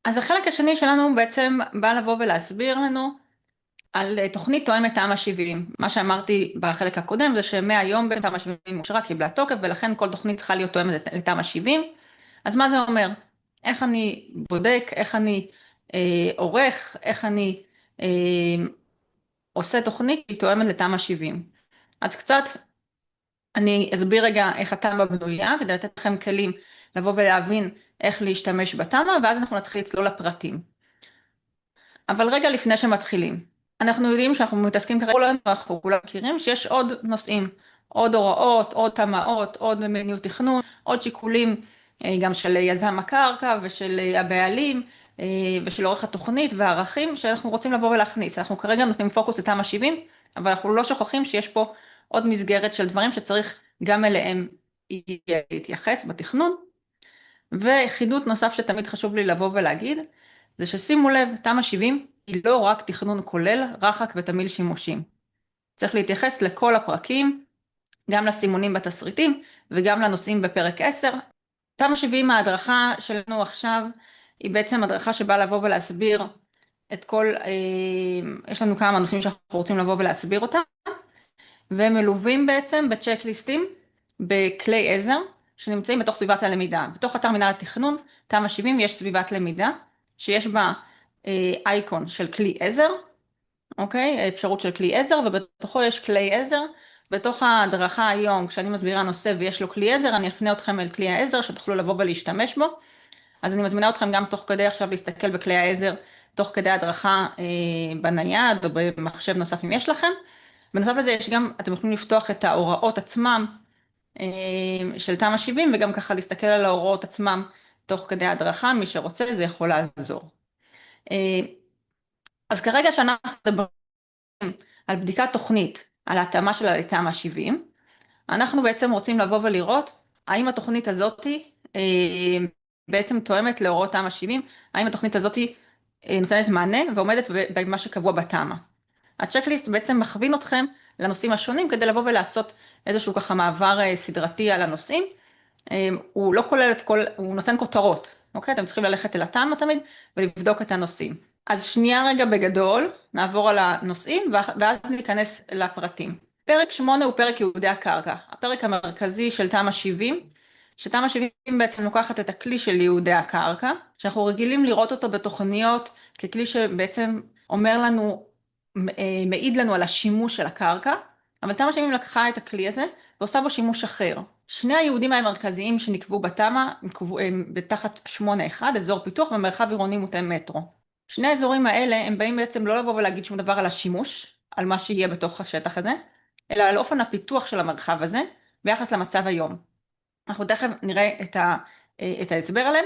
אז החלק השני שלנו בעצם בא לבוא ולהסביר לנו על תוכנית תואמת תמ"א 70. מה שאמרתי בחלק הקודם זה שמהיום תמ"א 70 אושרה, קיבלה תוקף, ולכן כל תוכנית צריכה להיות תואמת לתמ"א 70. אז מה זה אומר? איך אני בודק, איך אני עורך, איך אני אה, עושה תוכנית שהיא תואמת לתמ"א 70. אז קצת אני אסביר רגע איך התמ"א בנויה, כדי לתת לכם כלים לבוא ולהבין איך להשתמש בתמ"א, ואז אנחנו נתחיל לצלול לפרטים. אבל רגע לפני שמתחילים, אנחנו יודעים שאנחנו מתעסקים כרגע, אנחנו כולם מכירים שיש עוד נושאים, עוד הוראות, עוד תמ"אות, עוד מדיניות תכנון, עוד שיקולים גם של יזם הקרקע ושל הבעלים ושל עורך התוכנית והערכים שאנחנו רוצים לבוא ולהכניס. אנחנו כרגע נותנים פוקוס לתמ"א 70, אבל אנחנו לא שוכחים שיש פה עוד מסגרת של דברים שצריך גם אליהם להתייחס בתכנון. וחידוד נוסף שתמיד חשוב לי לבוא ולהגיד, זה ששימו לב, תמ"א 70 היא לא רק תכנון כולל, רח"ק ותמהיל שימושים. צריך להתייחס לכל הפרקים, גם לסימונים בתסריטים וגם לנושאים בפרק 10. תמ"א 70, ההדרכה שלנו עכשיו, היא בעצם הדרכה שבאה לבוא ולהסביר את כל, יש לנו כמה נושאים שאנחנו רוצים לבוא ולהסביר אותם, והם מלווים בעצם בצ'קליסטים, בכלי עזר, שנמצאים בתוך סביבת הלמידה. בתוך אתר מינהל התכנון, תמ"א 70, יש סביבת למידה, שיש בה אייקון של כלי עזר, אוקיי? אפשרות של כלי עזר, ובתוכו יש כלי עזר. בתוך ההדרכה היום, כשאני מסבירה נושא ויש לו כלי עזר, אני אפנה אתכם אל כלי העזר, שתוכלו לבוא ולהשתמש בו. אז אני מזמינה אתכם גם תוך כדי עכשיו להסתכל בכלי העזר, תוך כדי הדרכה בנייד או במחשב נוסף אם יש לכם. בנוסף לזה יש גם, אתם יכולים לפתוח את ההוראות עצמם של תמ"א 70 וגם ככה להסתכל על ההוראות עצמם תוך כדי ההדרכה, מי שרוצה זה יכול לעזור. אז כרגע שאנחנו מדברים על בדיקת תוכנית, על ההתאמה שלה לתמ"א 70, אנחנו בעצם רוצים לבוא ולראות האם התוכנית הזאת בעצם תואמת להוראות תמ"א 70, האם התוכנית הזאת נותנת מענה ועומדת במה שקבוע בתמ"א. הצ'קליסט בעצם מכווין אתכם לנושאים השונים כדי לבוא ולעשות איזשהו ככה מעבר סדרתי על הנושאים. הוא לא כולל את כל, הוא נותן כותרות, אוקיי? אתם צריכים ללכת אל התמ"א תמיד ולבדוק את הנושאים. אז שנייה רגע בגדול, נעבור על הנושאים ואז ניכנס לפרטים. פרק 8 הוא פרק ייעודי הקרקע, הפרק המרכזי של תמ"א 70, שתמ"א 70 בעצם לוקחת את הכלי של ייעודי הקרקע, שאנחנו רגילים לראות אותו בתוכניות ככלי שבעצם אומר לנו, מעיד לנו על השימוש של הקרקע, אבל תמ"א 70 לקחה את הכלי הזה ועושה בו שימוש אחר. שני הייעודים המרכזיים שנקבעו בתמ"א הם בתחת 8.1, אזור פיתוח ומרחב עירוני מוטה מטרו. שני האזורים האלה הם באים בעצם לא לבוא ולהגיד שום דבר על השימוש, על מה שיהיה בתוך השטח הזה, אלא על אופן הפיתוח של המרחב הזה ביחס למצב היום. אנחנו תכף נראה את ההסבר עליהם.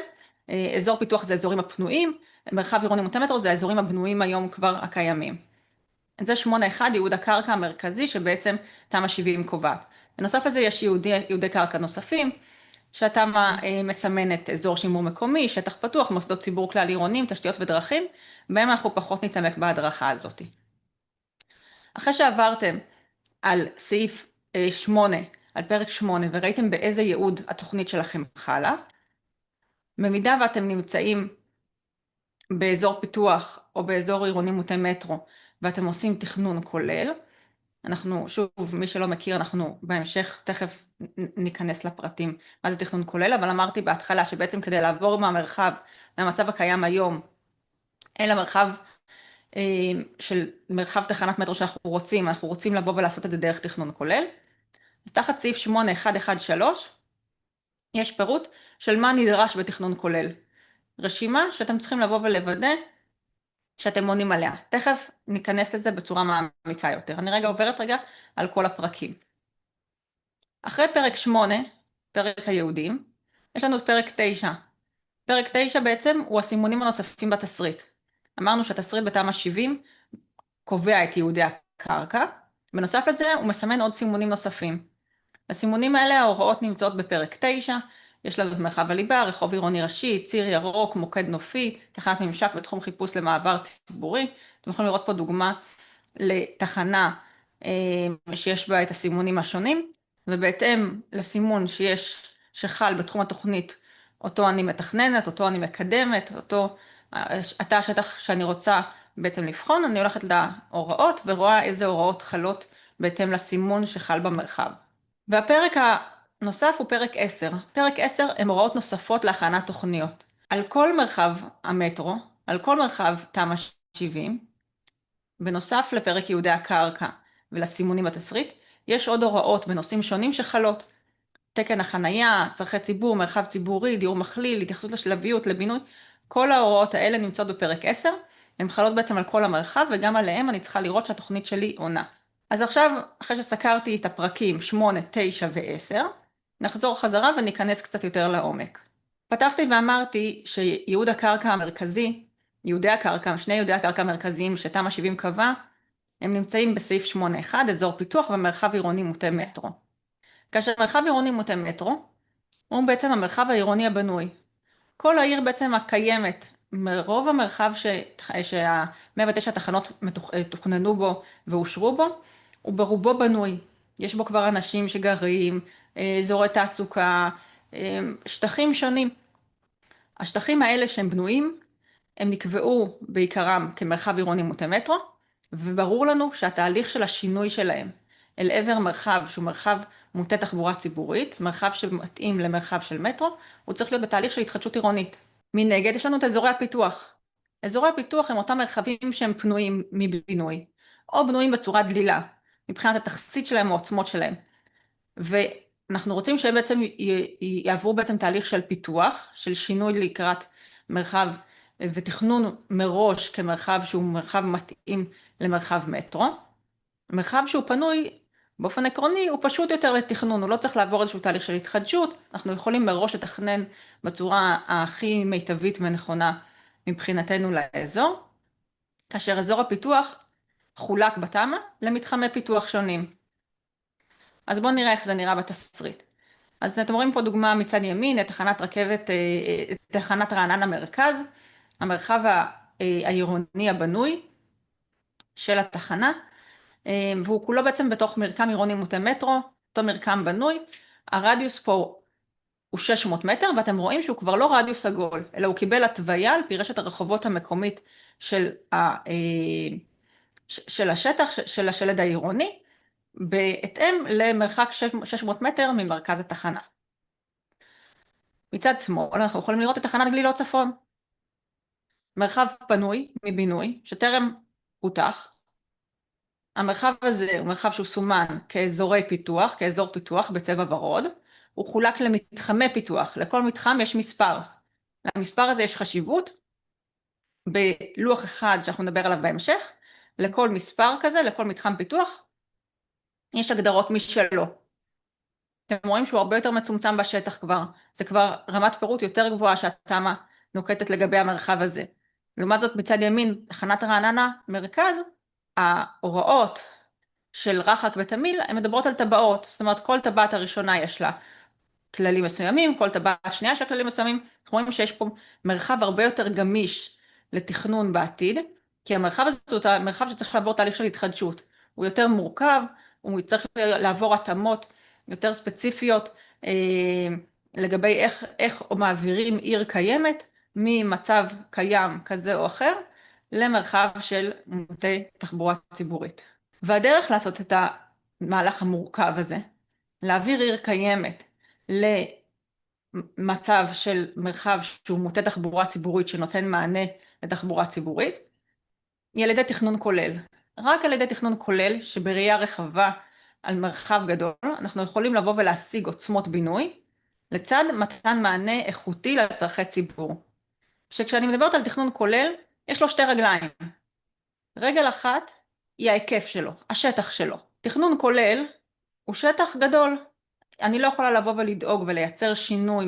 אזור פיתוח זה האזורים הפנויים, מרחב עירוני מוטה מטרו זה האזורים הבנויים היום כבר הקיימים. זה 8.1 ייעוד הקרקע המרכזי שבעצם תמ"א 70 קובעת. בנוסף לזה יש ייעודי קרקע נוספים, שהתמ"א מסמנת אזור שימור מקומי, שטח פתוח, מוסדות ציבור כלל עירוניים, תשתיות ודרכים, בהם אנחנו פחות נתעמק בהדרכה הזאת. אחרי שעברתם על סעיף 8, על פרק 8, וראיתם באיזה ייעוד התוכנית שלכם חלה, במידה ואתם נמצאים באזור פיתוח או באזור עירוני מוטה מטרו, ואתם עושים תכנון כולל, אנחנו, שוב, מי שלא מכיר, אנחנו בהמשך תכף ניכנס לפרטים מה זה תכנון כולל, אבל אמרתי בהתחלה שבעצם כדי לעבור מהמרחב, מהמצב הקיים היום, אל המרחב של מרחב תחנת מטרו שאנחנו רוצים לבוא ולעשות את זה דרך תכנון כולל. אז תחת סעיף 8.1.1.3, יש פירוט של מה נדרש בתכנון כולל. רשימה שאתם צריכים לבוא ולוודא שאתם עונים עליה. תכף ניכנס לזה בצורה מעמיקה יותר. אני רגע עוברת על כל הפרקים. אחרי פרק 8, פרק הייעודים, יש לנו את פרק 9. פרק 9 בעצם הוא הסימונים הנוספים בתסריט. אמרנו שהתסריט בתמ"א 70 קובע את ייעודי הקרקע, בנוסף לזה הוא מסמן עוד סימונים נוספים. הסימונים האלה, ההוראות נמצאות בפרק 9, יש לנו את מרחב הליבה, רחוב עירוני ראשי, ציר ירוק, מוקד נופי, תחנת ממשק בתחום חיפוש למעבר ציבורי. אתם יכולים לראות פה דוגמה לתחנה שיש בה את הסימונים השונים, ובהתאם לסימון שחל בתחום התוכנית, אותו אני מתכננת, אותו אני מקדמת, אותו התא השטח שאני רוצה בעצם לבחון, אני הולכת להוראות ורואה איזה הוראות חלות בהתאם לסימון שחל במרחב. והפרק הנוסף הוא פרק 10. פרק 10 הם הוראות נוספות להכנת תוכניות. על כל מרחב המטרו, על כל מרחב תמ"א 70, בנוסף לפרק ייעודי הקרקע ולסימונים בתסריט, יש עוד הוראות בנושאים שונים שחלות. תקן החנייה, צרכי ציבור, מרחב ציבורי, דיור מכליל, התייחסות לשלביות, לבינוי, כל ההוראות האלה נמצאות בפרק 10, הן חלות בעצם על כל המרחב, וגם עליהם אני צריכה לראות שהתוכנית שלי עונה. אז עכשיו, אחרי שסקרתי את הפרקים 8, 9 ו-10, נחזור חזרה וניכנס קצת יותר לעומק. פתחתי ואמרתי שייעוד הקרקע המרכזי, ייעודי הקרקע, שני ייעודי הקרקע המרכזיים שתמ"א 70 קבע, הם נמצאים בסעיף 8.1, אזור פיתוח ומרחב עירוני מוטה מטרו. כאשר מרחב עירוני מוטה מטרו, הוא בעצם המרחב העירוני הבנוי. כל העיר בעצם הקיימת, מרוב המרחב שה-109 תחנות תוכננו בו ואושרו בו, הוא ברובו בנוי. יש בו כבר אנשים שגרים, אזורי תעסוקה, שטחים שונים. השטחים האלה שהם בנויים, הם נקבעו בעיקרם כמרחב עירוני מוטה מטרו, וברור לנו שהתהליך של השינוי שלהם אל עבר מרחב שהוא מרחב מוטה תחבורה ציבורית, מרחב שמתאים למרחב של מטרו, הוא צריך להיות בתהליך של התחדשות עירונית. מנגד יש לנו את אזורי הפיתוח. אזורי הפיתוח הם אותם מרחבים שהם פנויים מבינוי, או בנויים בצורה דלילה, מבחינת התכסית שלהם או עוצמות שלהם. ואנחנו רוצים שהם בעצם יעברו בעצם תהליך של פיתוח, של שינוי לקראת מרחב ותכנון מראש כמרחב שהוא מרחב מתאים למרחב מטרו. מרחב שהוא פנוי באופן עקרוני הוא פשוט יותר לתכנון, הוא לא צריך לעבור איזשהו תהליך של התחדשות, אנחנו יכולים מראש לתכנן בצורה הכי מיטבית ונכונה מבחינתנו לאזור, כאשר אזור הפיתוח חולק בתמ"א למתחמי פיתוח שונים. אז בואו נראה איך זה נראה בתסריט. אז אתם רואים פה דוגמה מצד ימין, את תחנת רכבת, תחנת רעננה מרכז, המרחב העירוני הבנוי של התחנה, והוא כולו בעצם בתוך מרקם עירוני מוטה מטרו, אותו מרקם בנוי, הרדיוס פה הוא 600 מטר, ואתם רואים שהוא כבר לא רדיוס עגול, אלא הוא קיבל התוויה על פי רשת הרחובות המקומית של השטח, של השלד העירוני, בהתאם למרחק 600 מטר ממרכז התחנה. מצד שמאל אנחנו יכולים לראות את תחנת גלילות צפון. מרחב פנוי מבינוי שטרם פותח. המרחב הזה הוא מרחב שהוא סומן כאזורי פיתוח, כאזור פיתוח בצבע ורוד. הוא חולק למתחמי פיתוח, לכל מתחם יש מספר. למספר הזה יש חשיבות. בלוח אחד שאנחנו נדבר עליו בהמשך, לכל מספר כזה, לכל מתחם פיתוח, יש הגדרות משלו. אתם רואים שהוא הרבה יותר מצומצם בשטח כבר, זה כבר רמת פירוט יותר גבוהה שהתמ"א נוקטת לגבי המרחב הזה. לעומת זאת מצד ימין, תחנת רעננה מרכז, ההוראות של רח"ק ותמיל, הן מדברות על טבעות, זאת אומרת כל טבעת הראשונה יש לה כללים מסוימים, כל טבעת שנייה של כללים מסוימים, אנחנו רואים שיש פה מרחב הרבה יותר גמיש לתכנון בעתיד, כי המרחב הזה הוא מרחב שצריך לעבור תהליך של התחדשות, הוא יותר מורכב, הוא צריך לעבור התאמות יותר ספציפיות לגבי איך מעבירים עיר קיימת ממצב קיים כזה או אחר למרחב של מוטה תחבורה ציבורית. והדרך לעשות את המהלך המורכב הזה, להעביר עיר קיימת למצב של מרחב שהוא מוטה תחבורה ציבורית שנותן מענה לתחבורה ציבורית, היא על ידי תכנון כולל. רק על ידי תכנון כולל שבראייה רחבה על מרחב גדול, אנחנו יכולים לבוא ולהשיג עוצמות בינוי, לצד מתן מענה איכותי לצרכי ציבור. שכשאני מדברת על תכנון כולל, יש לו שתי רגליים. רגל אחת היא ההיקף שלו, השטח שלו. תכנון כולל הוא שטח גדול. אני לא יכולה לבוא ולדאוג ולייצר שינוי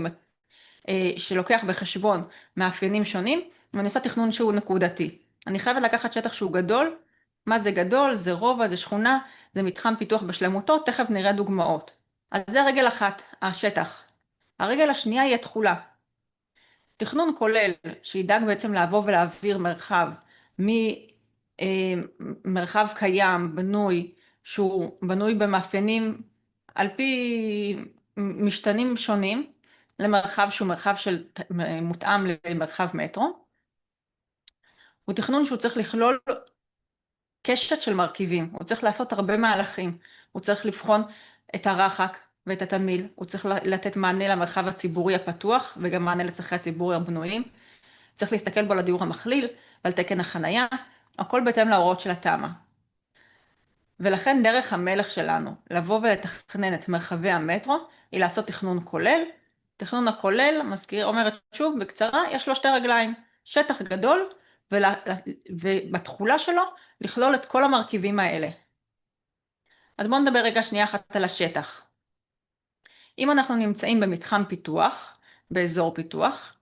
שלוקח בחשבון מאפיינים שונים, ואני עושה תכנון שהוא נקודתי. אני חייבת לקחת שטח שהוא גדול. מה זה גדול? זה רובע, זה שכונה, זה מתחם פיתוח בשלמותו, תכף נראה דוגמאות. אז זה רגל אחת, השטח. הרגל השנייה היא התחולה. תכנון כולל שידאג בעצם לבוא ולהעביר מרחב ממרחב קיים, בנוי, שהוא בנוי במאפיינים על פי משתנים שונים, למרחב שהוא מרחב מותאם למרחב מטרו. הוא תכנון שהוא צריך לכלול קשת של מרכיבים, הוא צריך לעשות הרבה מהלכים, הוא צריך לבחון את הרחק ואת התמהיל, הוא צריך לתת מענה למרחב הציבורי הפתוח וגם מענה לצרכי הציבורי הבנויים, צריך להסתכל בו על הדיור המכליל ועל תקן החנייה, הכל בהתאם להוראות של התמ"א. ולכן דרך המלך שלנו, לבוא ולתכנן את מרחבי המטרו, היא לעשות תכנון כולל. תכנון הכולל, אומרת שוב בקצרה, יש לו שתי רגליים, שטח גדול, ובתחולה שלו לכלול את כל המרכיבים האלה. אז בואו נדבר רגע שנייה אחת על השטח. אם אנחנו נמצאים במתחם פיתוח, באזור פיתוח,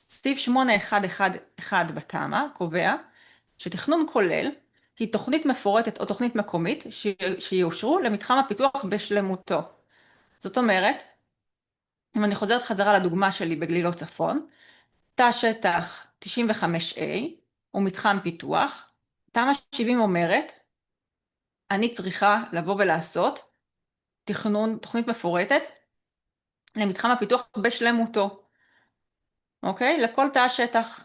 סעיף 8111 בתמ"א קובע שתכנון כולל היא תוכנית מפורטת או תוכנית מקומית שיאושרו למתחם הפיתוח בשלמותו. זאת אומרת, אם אני חוזרת חזרה לדוגמה שלי בגלילות צפון, תא שטח 95A הוא מתחם פיתוח, תמ"א 70 אומרת, אני צריכה לבוא ולעשות תוכנית מפורטת למתחם הפיתוח בשלמותו, אוקיי? לכל תא שטח.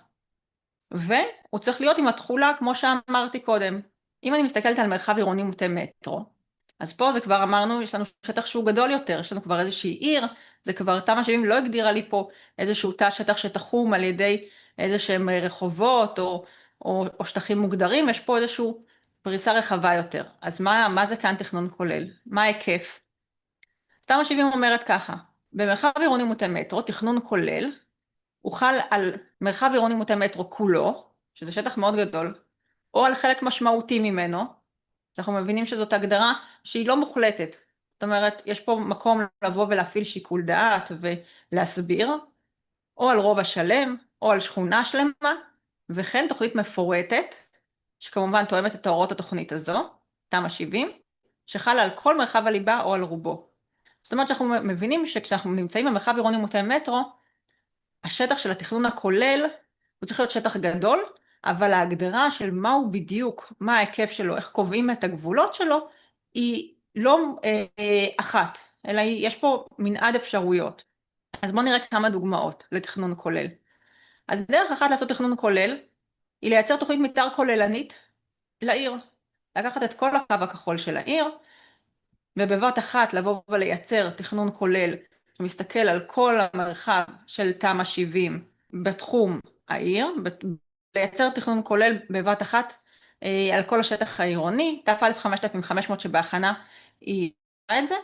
והוא צריך להיות עם התחולה, כמו שאמרתי קודם. אם אני מסתכלת על מרחב עירוני מוטה מטרו, אז פה זה כבר אמרנו, יש לנו שטח שהוא גדול יותר, יש לנו כבר איזושהי עיר, זה כבר תמ"א 70 לא הגדירה לי פה איזשהו תא שטח שתחום על ידי איזה שהם רחובות או שטחים מוגדרים, יש פה איזושהי פריסה רחבה יותר. אז מה זה כאן תכנון כולל? מה ההיקף? תמ"א 70 אומרת ככה, במרחב עירוני מוטה מטרו, תכנון כולל, הוא חל על מרחב עירוני מוטה מטרו כולו, שזה שטח מאוד גדול, או על חלק משמעותי ממנו, אנחנו מבינים שזאת הגדרה שהיא לא מוחלטת. זאת אומרת, יש פה מקום לבוא ולהפעיל שיקול דעת ולהסביר, או על רובע שלם, או על שכונה שלמה, וכן תוכנית מפורטת, שכמובן תואמת את הוראות התוכנית הזו, תמ"א 70, שחלה על כל מרחב הליבה או על רובו. זאת אומרת שאנחנו מבינים שכשאנחנו נמצאים במרחב עירוני מוטה מטרו, השטח של התכנון הכולל הוא צריך להיות שטח גדול, אבל ההגדרה של מהו בדיוק, מה ההיקף שלו, איך קובעים את הגבולות שלו, היא לא אחת, אלא יש פה מנעד אפשרויות. אז בואו נראה כמה דוגמאות לתכנון כולל. אז דרך אחת לעשות תכנון כולל, היא לייצר תוכנית מתאר כוללנית לעיר. לקחת את כל הקו הכחול של העיר, ובבת אחת לבוא ולייצר תכנון כולל שמסתכל על כל המרחב של תמ"א 70 בתחום העיר, לייצר תכנון כולל בבת אחת על כל השטח העירוני, ת"א 5500 שבהכנה היא את זה,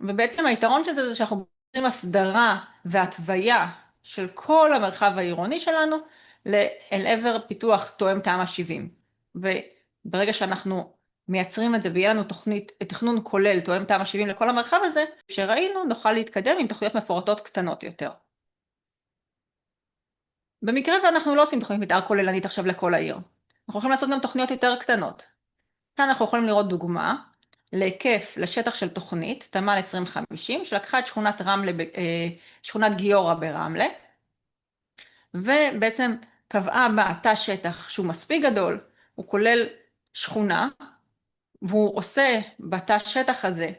ובעצם היתרון של זה שאנחנו עושים הסדרה והתוויה של כל המרחב העירוני שלנו אל עבר פיתוח תואם תמ"א 70. וברגע שאנחנו מייצרים את זה ויהיה לנו תכנון כולל תואם תמ"א 70 לכל המרחב הזה, שראינו נוכל להתקדם עם תוכניות מפורטות קטנות יותר. במקרה ואנחנו לא עושים תוכנית מתאר כוללנית עכשיו לכל העיר. אנחנו יכולים לעשות גם תוכניות יותר קטנות. כאן אנחנו יכולים לראות דוגמה להיקף, לשטח של תוכנית, תמ"ל 2050, שלקחה את שכונת גיורא ברמלה, ובעצם קבעה בה תא שטח שהוא מספיק גדול, הוא כולל שכונה, והוא עושה בתא שטח הזה,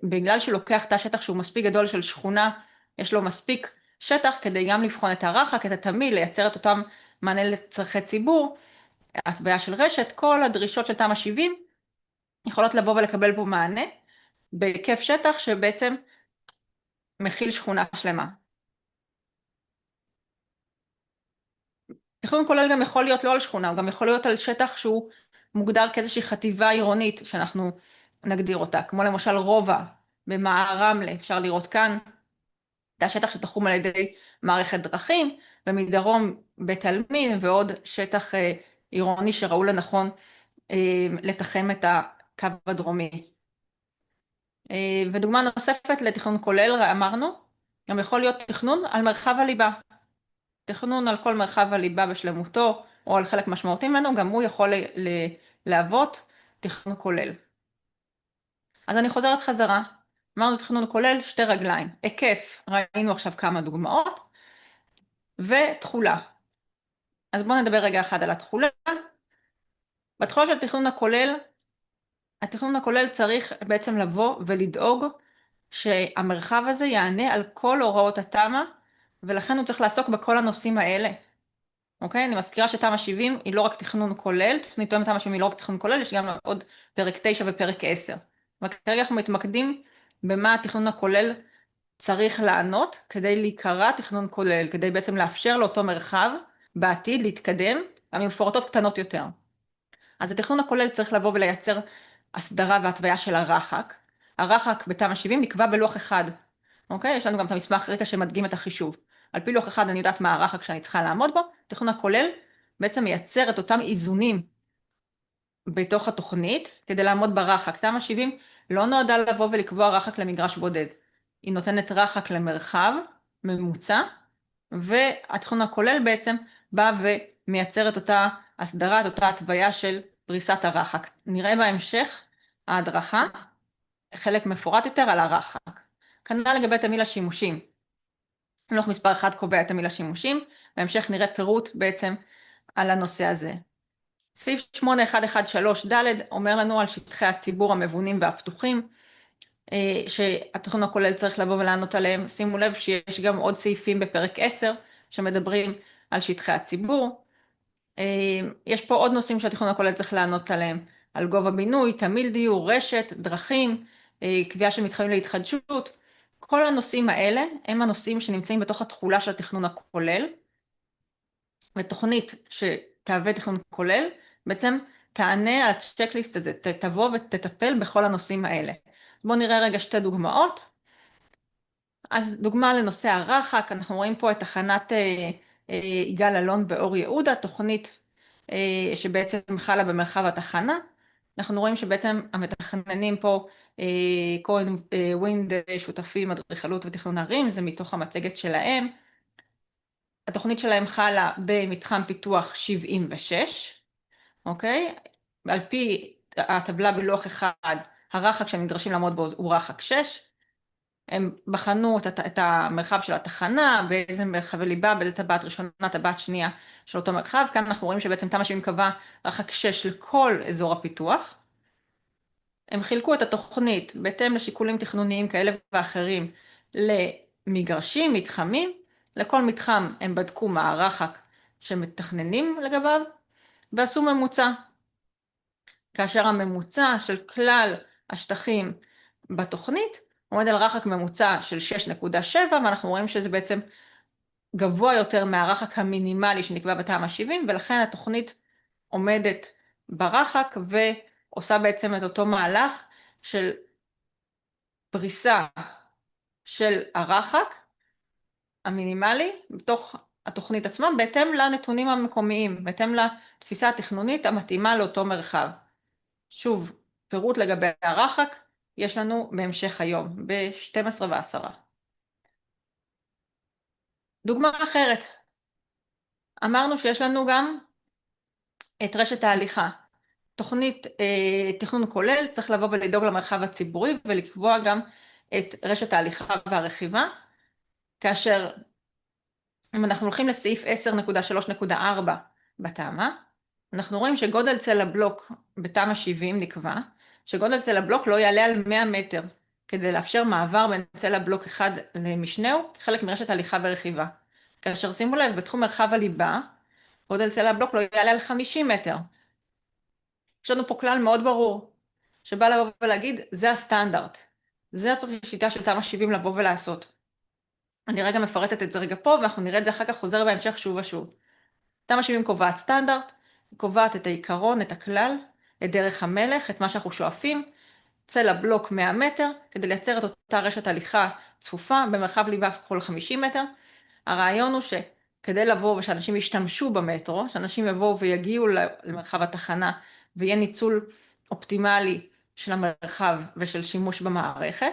בגלל שהוא לוקח תא שטח שהוא מספיק גדול של שכונה, יש לו מספיק שטח כדי גם לבחון את הרחק, את התמהיל, לייצר את אותם מענה לצרכי ציבור, התוויה של רשת, כל הדרישות של תמ"א 70 יכולות לבוא ולקבל פה מענה, בהיקף שטח שבעצם מכיל שכונה שלמה. תכנון כולל גם יכול להיות לא על שכונה, הוא גם יכול להיות על שטח שהוא מוגדר כאיזושהי חטיבה עירונית שאנחנו נגדיר אותה, כמו למשל רובע במע"ר רמלה, אפשר לראות כאן, זה השטח שתחום על ידי מערכת דרכים, ומדרום בית עלמין ועוד שטח עירוני שראו לנכון לתחם את הקו הדרומי. ודוגמה נוספת לתכנון כולל, אמרנו, גם יכול להיות תכנון על מרחב הליבה. תכנון על כל מרחב הליבה בשלמותו, או על חלק משמעותי ממנו, גם הוא יכול להוות תכנון כולל. אז אני חוזרת חזרה. אמרנו תכנון כולל, שתי רגליים. היקף, ראינו עכשיו כמה דוגמאות, ותחולה. אז בואו נדבר רגע אחד על התחולה. בתחולה של התכנון הכולל צריך בעצם לבוא ולדאוג שהמרחב הזה יענה על כל הוראות התמ"א, ולכן הוא צריך לעסוק בכל הנושאים האלה. אוקיי? אני מזכירה שתמ"א 70 היא לא רק תכנון כולל, תוכנית תואמת תמ"א 70 היא לא רק תכנון כולל, יש גם עוד פרק 9 ופרק 10. אבל כרגע אנחנו מתמקדים במה התכנון הכולל צריך לענות כדי להיקרא תכנון כולל, כדי בעצם לאפשר לאותו מרחב בעתיד להתקדם, גם עם מפורטות קטנות יותר. אז התכנון הכולל צריך לבוא ולייצר הסדרה והתוויה של הרח"ק. הרח"ק בתמ"א 70 נקבע בלוח אחד, אוקיי? יש לנו גם את המסמך רקע שמדגים את החישוב. על פי לוח אחד אני יודעת מה הרח"ק שאני צריכה לעמוד בו, התכנון הכולל בעצם מייצר את אותם איזונים בתוך התוכנית כדי לעמוד ברח"ק. תמ"א 70 לא נועדה לבוא ולקבוע רח"ק למגרש בודד. היא נותנת רח"ק למרחב ממוצע, והתכנון הכולל בעצם בא ומייצר את אותה הסדרה, את אותה התוויה של פריסת הרח"ק. נראה בהמשך ההדרכה, חלק מפורט יותר על הרח"ק. כנ"ל לגבי תמהיל השימושים. לוח מספר 1 קובע את תמהיל השימושים, בהמשך נראה פירוט בעצם על הנושא הזה. סעיף 8113(ד) אומר לנו על שטחי הציבור המבונים והפתוחים, שהתכנון הכולל צריך לבוא ולענות עליהם. שימו לב שיש גם עוד סעיפים בפרק 10 שמדברים על שטחי הציבור. יש פה עוד נושאים שהתכנון הכולל צריך לענות עליהם, על גובה בינוי, תמהיל דיור, רשת, דרכים, קביעה של מתחמים להתחדשות. כל הנושאים האלה הם הנושאים שנמצאים בתוך התחולה של התכנון הכולל, ותוכנית שתהווה תכנון כולל, בעצם תענה על הצ'קליסט הזה, תבוא ותטפל בכל הנושאים האלה. בואו נראה רגע שתי דוגמאות. אז דוגמה לנושא הרח"ק, אנחנו רואים פה את תחנת יגאל אלון באור יהודה, תוכנית שבעצם חלה במרחב התחנה. אנחנו רואים שבעצם המתכננים פה, כהן ווינד, שותפים, אדריכלות ותכנון ערים, זה מתוך המצגת שלהם. התוכנית שלהם חלה במתחם פיתוח 76, אוקיי? על פי הטבלה בלוח אחד, הרח"ק שהם נדרשים לעמוד בו הוא רח"ק 6. הם בחנו את המרחב של התחנה, באיזה מרחבי ליבה, באיזה טבעת ראשונה, טבעת שנייה של אותו מרחב. כאן אנחנו רואים שבעצם תמ"א 70 קבע רח"ק 6 לכל אזור הפיתוח. הם חילקו את התוכנית בהתאם לשיקולים תכנוניים כאלה ואחרים למגרשים, מתחמים. לכל מתחם הם בדקו מה הרח"ק שמתכננים לגביו, ועשו ממוצע. כאשר הממוצע של כלל השטחים בתוכנית עומד על רח"ק ממוצע של 6.7, ואנחנו רואים שזה בעצם גבוה יותר מהרח"ק המינימלי שנקבע בתמ"א 70, ולכן התוכנית עומדת ברח"ק ועושה בעצם את אותו מהלך של פריסה של הרח"ק המינימלי בתוך התוכנית עצמה, בהתאם לנתונים המקומיים, בהתאם לתפיסה התכנונית המתאימה לאותו מרחב. שוב, פירוט לגבי הרח"ק יש לנו בהמשך היום, ב-12:10. דוגמה אחרת, אמרנו שיש לנו גם את רשת ההליכה. תוכנית תכנון כולל צריך לבוא ולדאוג למרחב הציבורי ולקבוע גם את רשת ההליכה והרכיבה, כאשר אם אנחנו הולכים לסעיף 10.3.4 בתמ"א, אנחנו רואים שגודל צל הבלוק בתמ"א 70 נקבע, שגודל צל הבלוק לא יעלה על 100 מטר, כדי לאפשר מעבר בין צל הבלוק אחד למשנהו, כחלק מרשת הליכה ורכיבה. כאשר שימו לב, בתחום מרחב הליבה, גודל צל הבלוק לא יעלה על 50 מטר. יש לנו פה כלל מאוד ברור, שבא לבוא ולהגיד, זה הסטנדרט. זה השיטה של תמ"א 70 לבוא ולעשות. אני רגע מפרטת את זה רגע פה, ואנחנו נראה את זה אחר כך חוזר בהמשך שוב ושוב. תמ"א 70 קובעת סטנדרט, היא קובעת את העיקרון, את הכלל, את דרך המלך, את מה שאנחנו שואפים, צל הבלוק 100 מטר, כדי לייצר את אותה רשת הליכה צפופה במרחב ליבה כל 50 מטר. הרעיון הוא שכדי לבוא ושאנשים ישתמשו במטרו, שאנשים יבואו ויגיעו למרחב התחנה, ויהיה ניצול אופטימלי של המרחב ושל שימוש במערכת,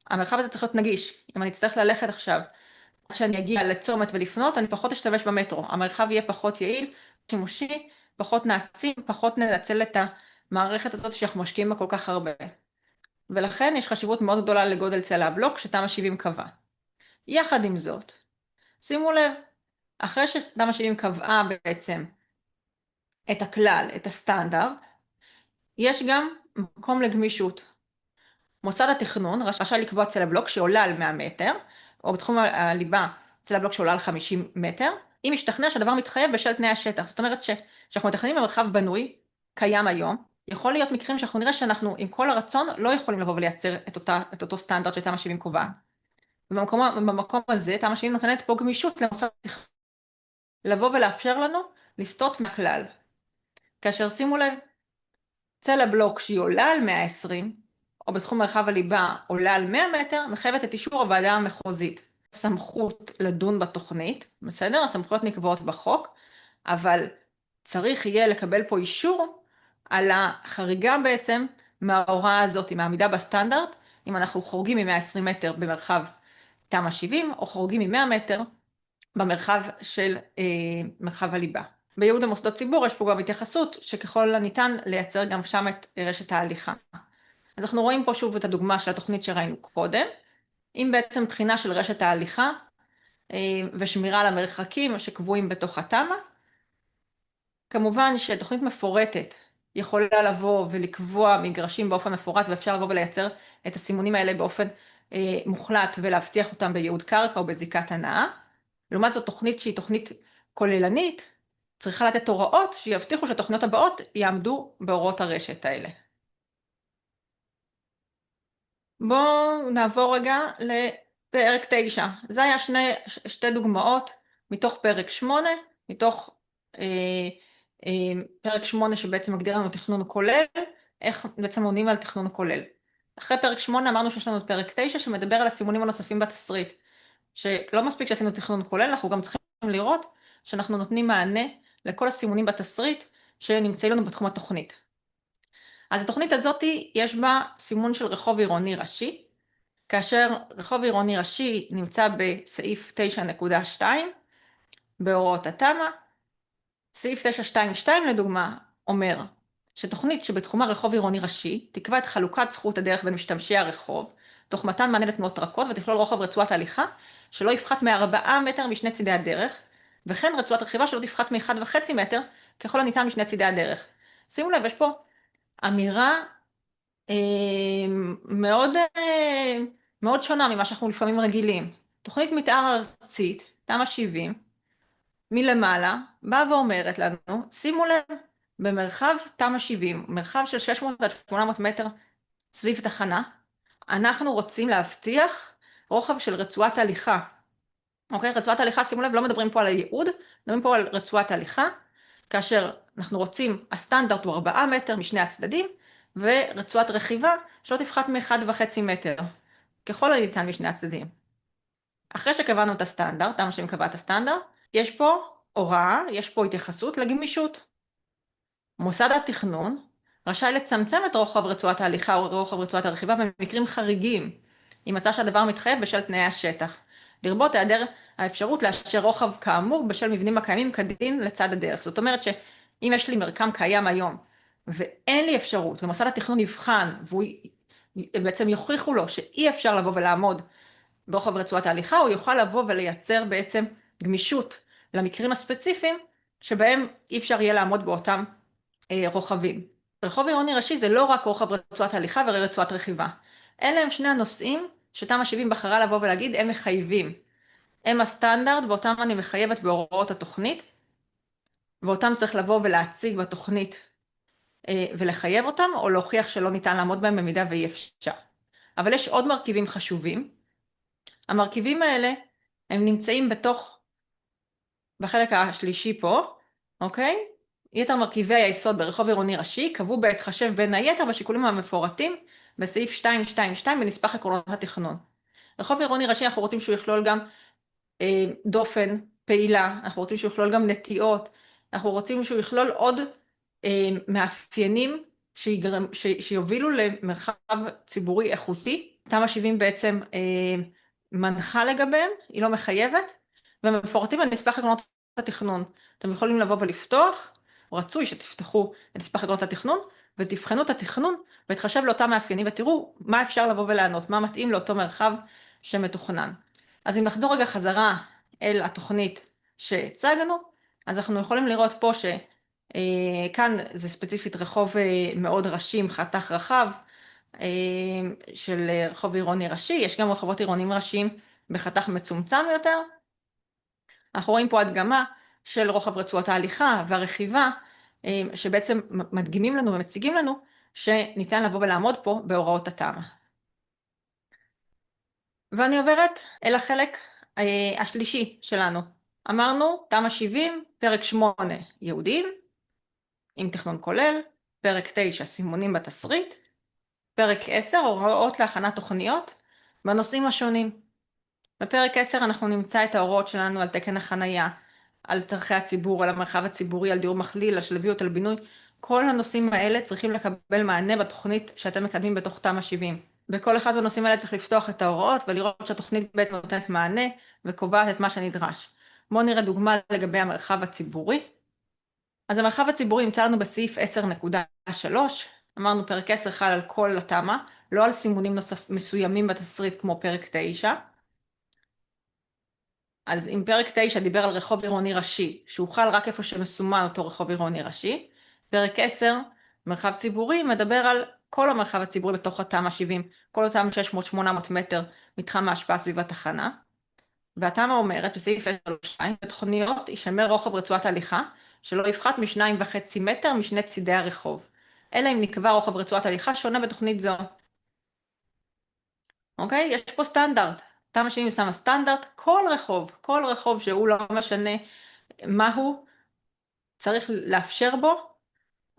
המרחב הזה צריך להיות נגיש. אם אני אצטרך ללכת עכשיו, עד שאני אגיע לצומת ולפנות, אני פחות אשתמש במטרו. המרחב יהיה פחות יעיל, שימושי, פחות נעצים, פחות ננצל את המערכת הזאת שאנחנו משקיעים בה כל כך הרבה. ולכן יש חשיבות מאוד גדולה לגודל צל הבלוק שתמ"א 70 קבע. יחד עם זאת, שימו לב, אחרי שתמ"א 70 קבעה בעצם את הכלל, את הסטנדרט, יש גם מקום לגמישות. מוסד התכנון רשאי לקבוע צל הבלוק שעולה על 100 מטר, או בתחום הליבה צל הבלוק שעולה על 50 מטר, אם ישתכנע שהדבר מתחייב בשל תנאי השטח. זאת אומרת שאנחנו מתכננים במרחב בנוי, קיים היום, יכול להיות מקרים שאנחנו נראה שאנחנו עם כל הרצון לא יכולים לבוא ולייצר את אותו סטנדרט שתמ"א 70 קובעת. ובמקום הזה תמ"א 70 נותנת פה גמישות למוסד התכנון לבוא ולאפשר לנו לסטות מהכלל. כאשר שימו לב, צלע בלוק שהיא עולה על 120, או בתחום מרחב הליבה עולה על 100 מטר, מחייבת את אישור הוועדה המחוזית. סמכות לדון בתוכנית, בסדר? הסמכויות נקבעות בחוק, אבל צריך יהיה לקבל פה אישור על החריגה בעצם מההוראה הזאת, מהעמידה בסטנדרט, אם אנחנו חורגים מ-120 מטר במרחב תמ"א 70, או חורגים מ-100 מטר במרחב של מרחב הליבה. בייעוד המוסדות ציבור יש פה גם התייחסות שככל הניתן לייצר גם שם את רשת ההליכה. אז אנחנו רואים פה שוב את הדוגמה של התוכנית שראינו קודם, עם בעצם בחינה של רשת ההליכה ושמירה על המרחקים שקבועים בתוך התמ"א. כמובן שתוכנית מפורטת יכולה לבוא ולקבוע מגרשים באופן מפורט, ואפשר לבוא ולייצר את הסימונים האלה באופן מוחלט ולהבטיח אותם בייעוד קרקע או בזיקת הנאה. לעומת זאת תוכנית שהיא תוכנית כוללנית, צריכה לתת הוראות שיבטיחו שהתוכניות הבאות יעמדו בהוראות הרשת האלה. בואו נעבור רגע לפרק 9. זה היה שתי דוגמאות מתוך פרק 8, מתוך פרק 8 שבעצם מגדיר לנו תכנון כולל, איך בעצם עונים על תכנון כולל. אחרי פרק 8 אמרנו שיש לנו את פרק 9 שמדבר על הסימונים הנוספים בתסריט, שלא מספיק שעשינו תכנון כולל, אנחנו גם צריכים לראות שאנחנו נותנים מענה לכל הסימונים בתסריט שנמצאים לנו בתחום התוכנית. אז התוכנית הזאת יש בה סימון של רחוב עירוני ראשי, כאשר רחוב עירוני ראשי נמצא בסעיף 9.2 בהוראות התמ"א. סעיף 9.2.2 לדוגמה אומר שתוכנית שבתחומה רחוב עירוני ראשי תקבע את חלוקת זכות הדרך בין משתמשי הרחוב, תוך מתן מענה לתנועות רכות ותכלול רוחב רצועת הליכה שלא יפחת מ4 מטר משני צידי הדרך, וכן רצועת רכיבה שלא תפחת מ1.5 מטר ככל הניתן משני צידי הדרך. שימו לב, יש פה אמירה מאוד שונה ממה שאנחנו לפעמים רגילים. תוכנית מתאר ארצית, תמ"א 70, מלמעלה, באה ואומרת לנו, שימו לב, במרחב תמ"א 70, מרחב של 600 עד 800 מטר סביב תחנה, אנחנו רוצים להבטיח רוחב של רצועת הליכה. אוקיי? רצועת הליכה, שימו לב, לא מדברים פה על הייעוד, מדברים פה על רצועת הליכה, כאשר אנחנו רוצים, הסטנדרט הוא 4 מטר משני הצדדים, ורצועת רכיבה שלא תפחת מ1.5 מטר, ככל הניתן משני הצדדים. אחרי שקבענו את הסטנדרט, תמ"א 70 קבע את הסטנדרט, יש פה הוראה, יש פה התייחסות לגמישות. מוסד התכנון רשאי לצמצם את רוחב רצועת ההליכה או רוחב רצועת הרכיבה במקרים חריגים, אם מצא שהדבר מתחייב בשל תנאי השטח, לרבות היעדר האפשרות לאשר רוחב כאמור בשל מבנים הקיימים כדין לצד הדרך. זאת אומרת שאם יש לי מרקם קיים היום ואין לי אפשרות, ומוסד התכנון יבחן והוא בעצם יוכיחו לו שאי אפשר לבוא ולעמוד ברוחב רצועת ההליכה, הוא יוכל לבוא ולייצר בעצם גמישות למקרים הספציפיים שבהם אי אפשר יהיה לעמוד באותם רוחבים. רחוב עירוני ראשי זה לא רק רוחב רצועת הליכה ורצועת רכיבה. אלה הם שני הנושאים שתמ"א 70 בחרה לבוא ולהגיד הם מחייבים. הם הסטנדרט ואותם אני מחייבת בהוראות התוכנית, ואותם צריך לבוא ולהציג בתוכנית ולחייב אותם, או להוכיח שלא ניתן לעמוד בהם במידה ואי אפשר. אבל יש עוד מרכיבים חשובים. המרכיבים האלה הם נמצאים בחלק השלישי פה, אוקיי? יתר מרכיבי היסוד ברחוב עירוני ראשי קבעו בהתחשב בין היתר בשיקולים המפורטים בסעיף 222 בנספח עקרונות התכנון. רחוב עירוני ראשי אנחנו רוצים שהוא יכלול גם דופן, פעילה, אנחנו רוצים שהוא יכלול גם נטיעות, אנחנו רוצים שהוא יכלול עוד מאפיינים שיובילו למרחב ציבורי איכותי. תמ"א 70 בעצם מנחה לגביהם, היא לא מחייבת, ומפורטים בנספח עקרונות התכנון. אתם יכולים לבוא ולפתוח, רצוי שתפתחו את נספח עקרונות התכנון, ותבחנו את התכנון, ותחשב לאותם מאפיינים, ותראו מה אפשר לבוא ולענות, מה מתאים לאותו מרחב שמתוכנן. אז אם נחזור רגע חזרה אל התוכנית שהצגנו, אז אנחנו יכולים לראות פה שכאן זה ספציפית רחוב מאוד ראשי, חתך רחב, של רחוב עירוני ראשי, יש גם רחובות עירוניים ראשיים בחתך מצומצם יותר, אנחנו רואים פה הדגמה של רוחב רצועות ההליכה והרכיבה, שבעצם מדגימים לנו ומציגים לנו שניתן לבוא ולעמוד פה בהוראות התמ"א. ואני עוברת אל החלק השלישי שלנו. אמרנו, תמ"א 70, פרק 8, ייעודים, עם תכנון כולל, פרק 9, סימונים בתסריט, פרק 10, הוראות להכנת תוכניות בנושאים השונים. בפרק 10 אנחנו נמצא את ההוראות שלנו על תקן החנייה, על צרכי הציבור, על המרחב הציבורי, על דיור מכליל, על שלביות, על בינוי. כל הנושאים האלה צריכים לקבל מענה בתוכנית שאתם מקדמים בתוך תמ"א 70. בכל אחד מהנושאים האלה צריך לפתוח את ההוראות ולראות שהתוכנית בעצם נותנת מענה וקובעת את מה שנדרש. בואו נראה דוגמה לגבי המרחב הציבורי. אז המרחב הציבורי נמצא לנו בסעיף 10.3, אמרנו פרק 10 חל על כל התמ"א, לא על סימונים מסוימים בתסריט כמו פרק 9. אז אם פרק 9 דיבר על רחוב עירוני ראשי, שהוא חל רק איפה שמסומן אותו רחוב עירוני ראשי, פרק 10, מרחב ציבורי, מדבר על כל המרחב הציבורי בתוך התמ"א 70, כל אותם 600-800 מטר מתחם ההשפעה סביב התחנה. והתמ"א אומרת בסעיף 10.2, בתוכניות יישמר רוחב רצועת הליכה, שלא יפחת מ2.5 מטר משני צידי הרחוב. אלא אם נקבע רוחב רצועת הליכה שונה בתוכנית זו. אוקיי? יש פה סטנדרט. תמ"א 70 שמה סטנדרט, כל רחוב שהוא לא משנה מהו, צריך לאפשר בו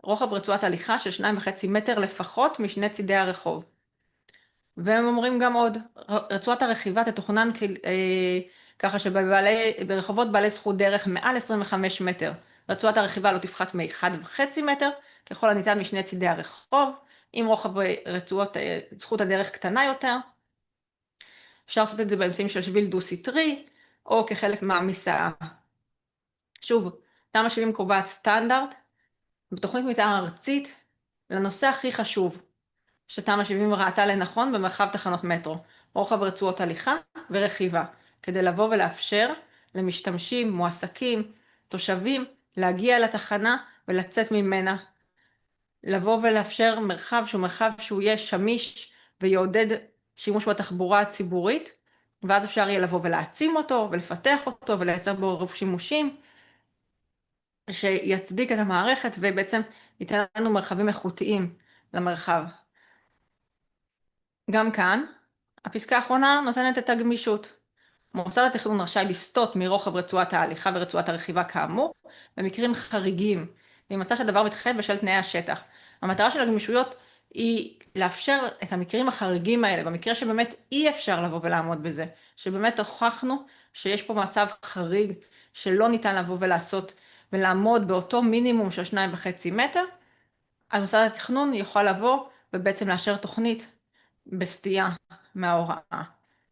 רוחב רצועת הליכה של 2.5 מטר לפחות משני צידי הרחוב. והם אומרים גם עוד, רצועת הרכיבה תתוכנן ככה שברחובות בעלי זכות דרך מעל 25 מטר, רצועת הרכיבה לא תפחת מ1.5 מטר, ככל הניתן משני צידי הרחוב, אם רוחב רצועות זכות הדרך קטנה יותר. אפשר לעשות את זה באמצעים של שביל דו-סטרי, או כחלק מהמיסה. שוב, תמ"א 70 קובעת סטנדרט, בתוכנית מתאר ארצית, לנושא הכי חשוב, שתמ"א 70 ראתה לנכון במרחב תחנות מטרו, רוחב רצועות הליכה ורכיבה, כדי לבוא ולאפשר למשתמשים, מועסקים, תושבים, להגיע לתחנה ולצאת ממנה. לבוא ולאפשר מרחב שהוא יהיה שמיש ויעודד שימוש בתחבורה הציבורית, ואז אפשר יהיה לבוא ולהעצים אותו ולפתח אותו ולייצר בו רוב שימושים, שיצדיק את המערכת ובעצם ייתן לנו מרחבים איכותיים למרחב. גם כאן, הפסקה האחרונה נותנת את הגמישות. מוסד התכנון רשאי לסטות מרוחב רצועת ההליכה ורצועת הרכיבה כאמור, במקרים חריגים, אם מצא שהדבר מתחייב בשל תנאי השטח. המטרה של הגמישויות היא לאפשר את המקרים החריגים האלה, במקרה שבאמת אי אפשר לבוא ולעמוד בזה, שבאמת הוכחנו שיש פה מצב חריג שלא ניתן לבוא ולעשות ולעמוד באותו מינימום של 2.5 מטר, אז מוסד התכנון יכול לבוא ובעצם לאשר תוכנית בסטייה מההוראה.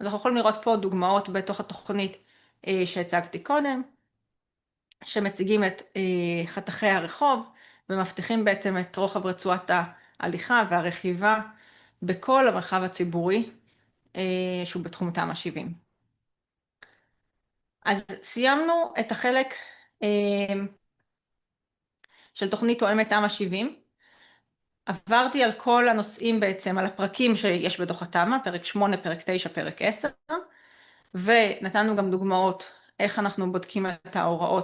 אז אנחנו יכולים לראות פה דוגמאות בתוך התוכנית שהצגתי קודם, שמציגים את חתכי הרחוב, ומבטיחים בעצם את רוחב רצועת ההליכה והרכיבה בכל המרחב הציבורי שהוא בתחום תמ"א 70. אז סיימנו את החלק של תוכנית תואמת תמ"א 70. עברתי על כל הנושאים בעצם, על הפרקים שיש בתוך התמ"א, פרק 8, פרק 9, פרק 10, ונתנו גם דוגמאות איך אנחנו בודקים את ההוראות